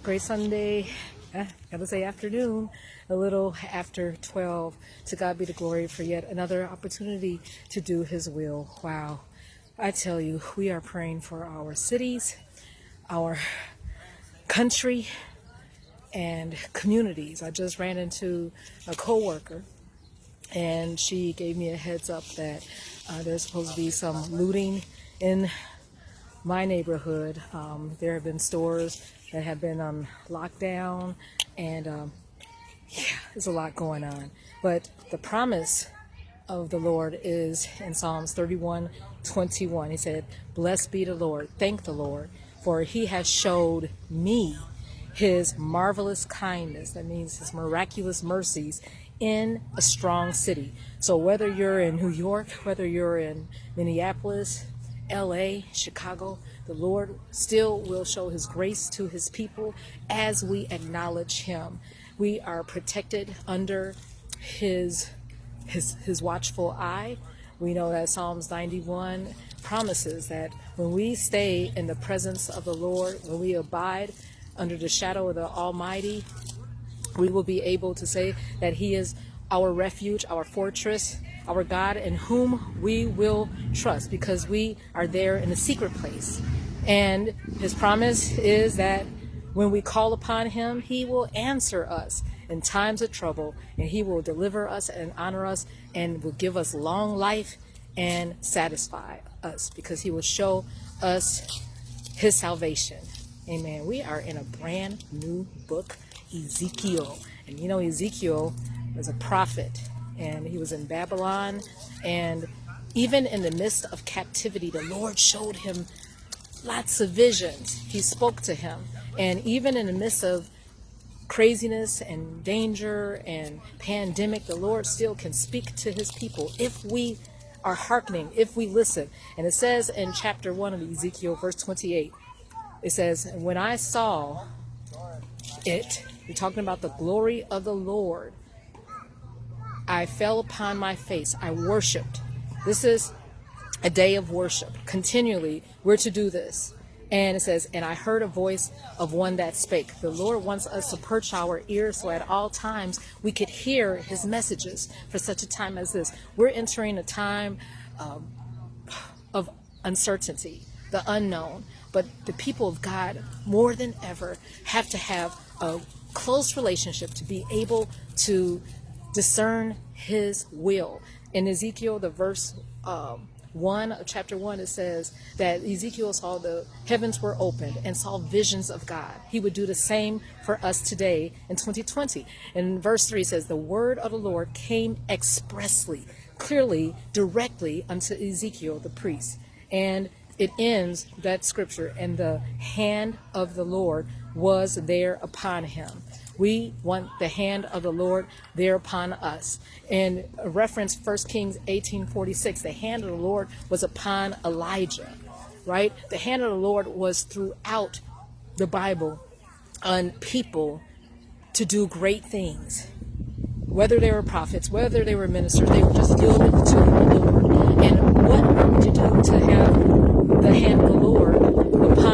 Great Sunday, gotta say afternoon, a little after 12. To God be the glory for yet another opportunity to do His will. Wow, I tell you, we are praying for our cities, our country, and communities. I just ran into a coworker, and she gave me a heads up that there's supposed to be some looting in my neighborhood. There have been stores that have been on lockdown, and there's a lot going on. But the promise of the Lord is in Psalms 31:21. He said, "Blessed be the Lord, thank the Lord, for He has showed me His marvelous kindness." That means His miraculous mercies in a strong city. So whether you're in New York, whether you're in Minneapolis, LA, Chicago, the Lord still will show His grace to His people as we acknowledge Him. We are protected under His watchful eye. We know that Psalms 91 promises that when we stay in the presence of the Lord, when we abide under the shadow of the Almighty, we will be able to say that He is our refuge, our fortress, our God, in whom we will trust, because we are there in the secret place. And His promise is that when we call upon Him, He will answer us in times of trouble, and He will deliver us and honor us, and will give us long life and satisfy us, because He will show us His salvation. Amen. We are in a brand new book, Ezekiel. And you know, Ezekiel was a prophet, and he was in Babylon, and even in the midst of captivity, the Lord showed him lots of visions. He spoke to him, and even in the midst of craziness and danger and pandemic, the Lord still can speak to His people if we are hearkening, if we listen. And it says in chapter 1 of Ezekiel, verse 28, it says, "When I saw it," we're talking about the glory of the Lord, "I fell upon my face, I worshiped." This is a day of worship. Continually, we're to do this. And it says, "And I heard a voice of one that spake." The Lord wants us to perch our ears so at all times we could hear His messages for such a time as this. We're entering a time of uncertainty, the unknown. But the people of God, more than ever, have to have a close relationship to be able to discern His will. In Ezekiel, the verse 1 of chapter 1, it says that Ezekiel saw the heavens were opened and saw visions of God. He would do the same for us today in 2020. And verse 3 says, "The word of the Lord came expressly," clearly, directly unto Ezekiel the priest. And it ends that scripture, "And the hand of the Lord was there upon him." We want the hand of the Lord there upon us. And reference 1 Kings 18:46, the hand of the Lord was upon Elijah, right? The hand of the Lord was throughout the Bible on people to do great things. Whether they were prophets, whether they were ministers, they were just yielded to the Lord. And what are we to do to have the hand of the Lord upon